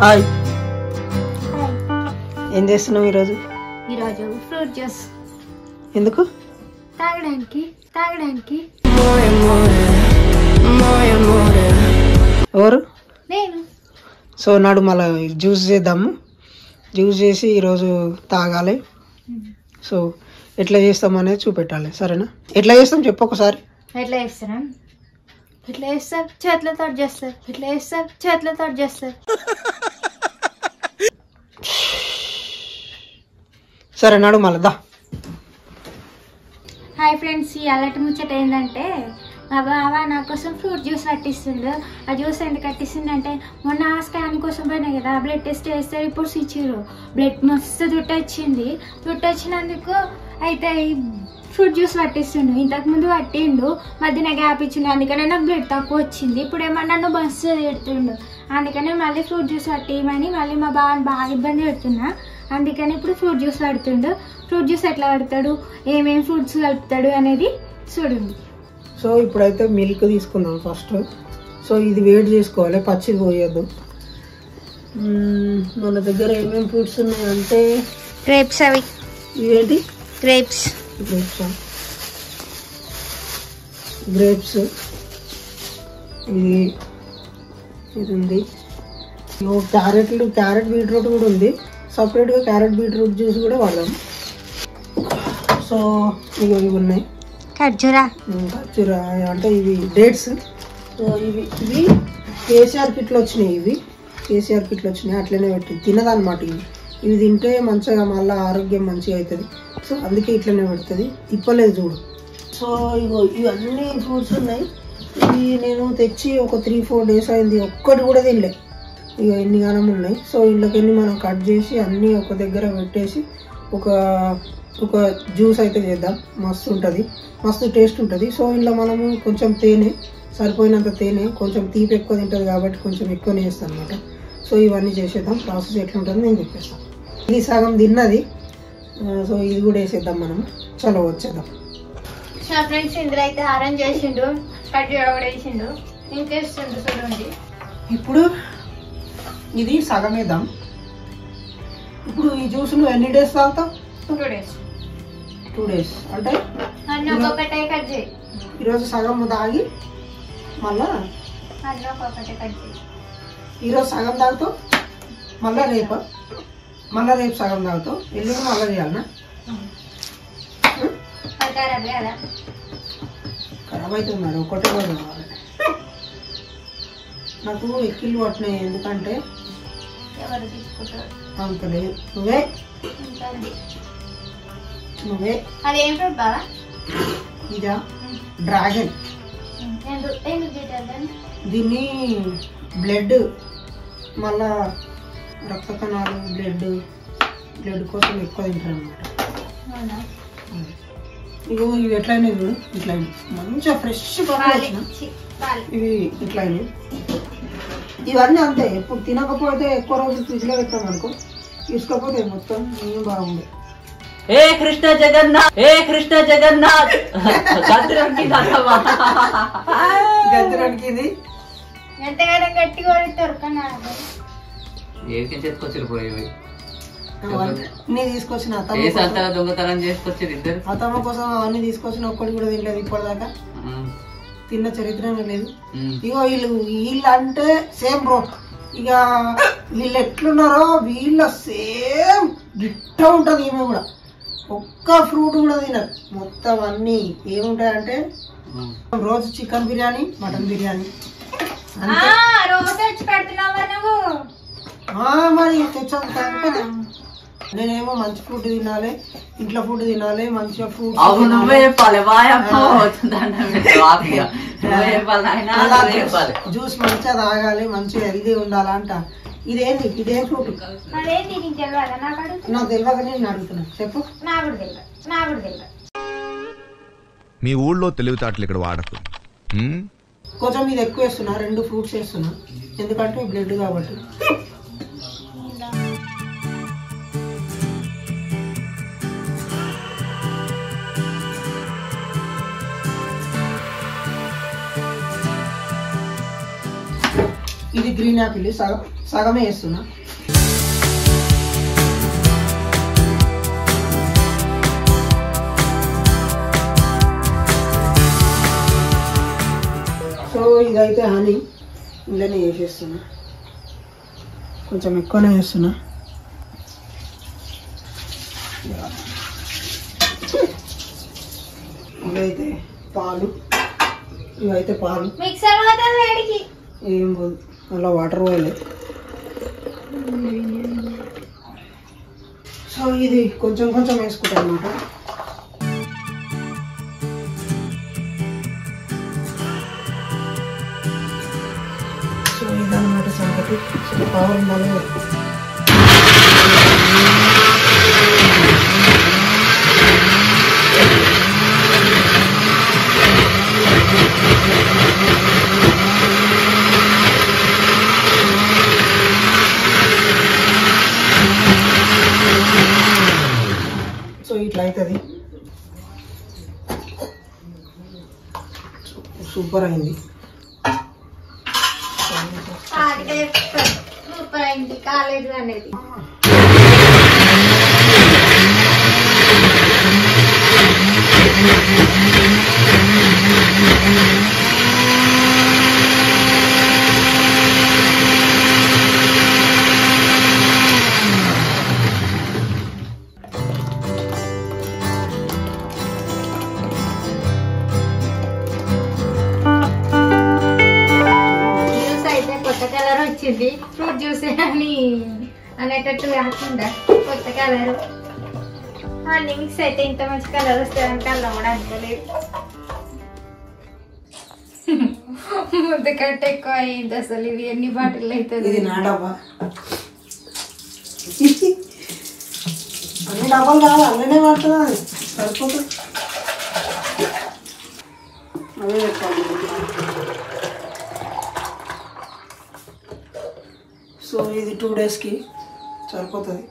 Hi, ఏం చేస్తున్నావు ఈరోజు? ఈరోజు ఫ్రూట్ జ్యూస్. ఎందుకు? తాగడానికి. ఎవరు? నేను. సో నాడు మళ్ళీ జ్యూస్ చేద్దాము. జ్యూస్ చేసి ఈరోజు తాగాలి. సో ఎట్లా చేస్తామనేది చూపెట్టాలి, సరేనా? ఎట్లా చేస్తాం చెప్పు ఒకసారి. ఎట్లా చేస్తారు చేతులతో చేస్తారు. సరే నాడు మళ్ళీ దా. హాయ్ ఫ్రెండ్స్, ఈ అలర్ట్ ముచ్చట ఏంటంటే మా బావ నా కోసం ఫ్రూట్ జ్యూస్ పట్టిస్తుండు. ఆ జ్యూస్ ఎందుకు పట్టిస్తుండంటే మొన్న స్కాన్ కోసం పోయినా కదా, బ్లడ్ టెస్ట్ చేస్తే రిపోర్ట్స్ ఇచ్చారు. బ్లడ్ మస్తు వచ్చినందుకు అయితే ఫ్రూట్ జ్యూస్ పట్టిస్తుండు. ఇంతకుముందు పట్టిండు, మధ్యన గ్యాప్ ఇచ్చిండు, అందుకనే నాకు బ్లడ్ తక్కువ వచ్చింది. ఇప్పుడు ఏమన్నా నన్ను బస్సు పెడుతుండు, అందుకనే మళ్ళీ ఫ్రూట్ జ్యూస్ పట్టియమని మళ్ళీ మా బావని బాగా ఇబ్బంది పెడుతున్నా. అందుకని ఇప్పుడు ఫ్రూట్ జ్యూస్ పడుతుండు. ఫ్రూట్ జ్యూస్ ఎట్లా పడతాడు, ఏమేమి ఫ్రూట్స్ కలుపుతాడు అనేది చూడండి. సో ఇప్పుడైతే మిల్క్ తీసుకుందాం ఫస్ట్. సో ఇది వేడి చేసుకోవాలి, పచ్చిది పోయొద్దు. మన దగ్గర ఏమేమి ఫ్రూట్స్ ఉన్నాయంటే గ్రేప్స్. అవి ఇవేంటి? గ్రేప్స్. ఇది ఉంది. క్యారెట్ బీట్రూట్ కూడా ఉంది. సపరేట్గా క్యారెట్ బీట్రూట్ జ్యూస్ కూడా వాడదాం. సో ఇవి ఉన్నాయి. ఖర్జూరా అంటే ఇవి డేట్స్. సో ఇవి కేసీఆర్ కిట్లు వచ్చినాయి. అట్లనే పెట్టి తినదన్నమాట. ఇవి తింటే మంచిగా మళ్ళీ ఆరోగ్యం మంచిగా అవుతుంది. సో అందుకే ఇట్లనే పెడుతుంది, తిప్పలేదు చూడు. సో ఇవన్నీ ఫ్రూట్స్ ఉన్నాయి. ఇవి నేను తెచ్చి ఒక 3-4 days అయింది, ఒక్కటి కూడా తినలే. ఎన్ని గానం ఉన్నాయి. సో ఇంట్లోకి మనం కట్ చేసి అన్నీ ఒక దగ్గర పెట్టేసి ఒక జ్యూస్ అయితే చేద్దాం. మస్తు ఉంటుంది, మస్తు టేస్ట్ ఉంటుంది. సో ఇంట్లో మనము కొంచెం తేనె, సరిపోయినంత తేనె, కొంచెం తీపి ఎక్కువ తింటుంది కాబట్టి కొంచెం ఎక్కువనే వేస్తాను అనమాట. సో ఇవన్నీ చేసేద్దాం. ప్రాసెస్ ఎట్లుంటుందో నేను చెప్పేస్తాను. ఇది సగం తిన్నది. సో ఇది కూడా వేసేద్దాం మనం. చలో వచ్చేద్దాం. సో ఫ్రెండ్స్, ఇందులో అయితే ఆరెంజ్ చేసిండు, ఖర్జూర కూడా వేసిండు, ఇంకేస్తుండు చూడండి. ఇప్పుడు ఇది సగం వేద్దాం. ఇప్పుడు ఈ జ్యూస్ నువ్వు ఎన్ని డేస్ తాగుతావు? 2 days అంటే ఈరోజు సగం తాగి మళ్ళా ఈరోజు సగం తాగుతావు, మళ్ళా రేపు సగం తాగుతావు, ఎల్లుండి మళ్ళా చేయాలనా? ఖరాబ్ అవుతుంది మరి, ఒకటే రోజు కావాలి. నాకు ఎక్కిళ్ళు పట్టినాయి, ఎందుకంటే అంత లేదు. నువ్వే అదేం ఫ్రూట్ బావా? ఇదా డ్రాగన్. దీన్ని బ్లడ్, మళ్ళా రక్త కణాలు, బ్లడ్ కోసం ఎక్కువ తింటారు అనమాట. ఇవి ఎట్లయినా చూడు, ఇట్లా మంచిగా ఫ్రెష్ వచ్చిన ఇవి ఇట్లయినా. ఇవన్నీ అంతే, ఎప్పుడు తినకపోతే ఎక్కువ రోజులు ఫ్రిడ్జ్లో పెట్టాం అనుకో, తీసుకోకపోతే మొత్తం ఏం బాగుంది. ఏ కృష్ణ జగన్నాథ్ గద్దరానికి ఇది ఎంతగానో గట్టిగా కొడతారు కానీ అన్నీ తీసుకొచ్చిన దొంగతనం చేసుకొచ్చారు ఇద్దరు. అతమ్మ కోసం అవన్నీ తీసుకొచ్చిన ఒక్కటి కూడా తినలేదు ఇప్పటిదాకా. తిన్న చరిత్రనే లేదు. ఇగో వీళ్ళు అంటే సేమ్ బ్రో. ఇక వీళ్ళు ఎట్లున్నారో వీళ్ళ సేమ్ గిట్ట ఉంటుంది. ఈమె కూడా ఒక్క ఫ్రూట్ కూడా తినరు. మొత్తం అన్ని ఏముంటాయంటే రోజు చికెన్ బిర్యానీ, మటన్ బిర్యానీ. మరి తెచ్చాను. నేనేమో మంచి ఫుడ్ తినాలి, ఇంట్లో ఫుడ్ తినాలి, మంచిగా ఫుడ్. జ్యూస్ మంచిగా తాగాలి, మంచిగా హెల్దీ ఉండాలంట. ఇదేం ఫ్రూట్? నాకు తెలియక నేను అడుగుతున్నా, చెప్పు. మీ ఊళ్ళో తెలివితేటలు ఇక్కడ వాడకు. కొంచెం ఇది ఎక్కువ వేస్తున్నా, 2 ఫ్రూట్స్ వేస్తున్నా, ఎందుకంటే బ్లడ్ కాబట్టి. ఇది గ్రీన్ యాపిల్, సగమే వేస్తున్నా. సో ఇదైతే హనీ ఇందులోనే వేసేస్తున్నా, కొంచెం ఎక్కువనే వేస్తున్నా. ఇవైతే పాలు, ఇవైతే పాలు మిక్సర్ వేడికి ఏం పోదు, అలా వాటర్ పోయలే. సో ఇది కొంచెం కొంచెం వేసుకుంటాను అన్నమాట. సో ఇదన్నమాట సంగతి. సో కావాలంటే సో ఇట్లా అవుతుంది. సూపర్ అయింది, సూపర్ అయింది కాలేజ్ అనేది. వచ్చింది ఫ్రూట్ జ్యూస్ అని అనేటట్టు కాకుండా కొత్త కలర్ అన్ని మిక్స్ అయితే ఇంత మంచి కలర్ వస్తుందంటే అలా కూడా అనుకోలేదు. ముద్ద కంటే ఎక్కువ అయింది అసలు. ఇవి ఎన్ని బాటిల్ అవుతుంది? ఇది నా డబ్బా, అన్ని డబ్బాలు కాదు అల్లనే పడుతుందా, సరిపోతుంది. అవే పెట్టాలి. సో ఇది 2 డేస్కి సరిపోతుంది.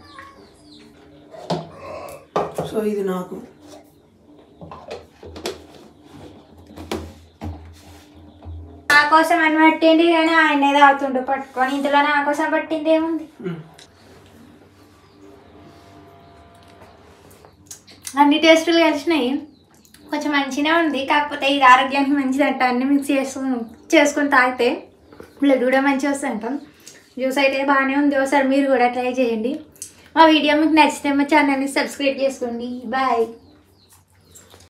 సో ఇది నాకు నా కోసం అని పట్టింది కానీ ఆయన ఏదో అవుతుండే పట్టుకొని, ఇందులో నా కోసం పట్టింది ఏముంది. అన్ని టేస్టులు కలిసినాయి, కొంచెం మంచిగా ఉంది. కాకపోతే ఇది ఆరోగ్యానికి మంచిది అంట, అన్ని మిక్స్ చేసుకుని తాగితే బ్లడ్ కూడా మంచిగా వస్తుంది అంటాం. జ్యూస్ అయితే బాగానే ఉంది, ఒకసారి మీరు కూడా ట్రై చేయండి. మా వీడియో మీకు నచ్చితే మా ఛానల్ని సబ్స్క్రైబ్ చేసుకోండి. బాయ్.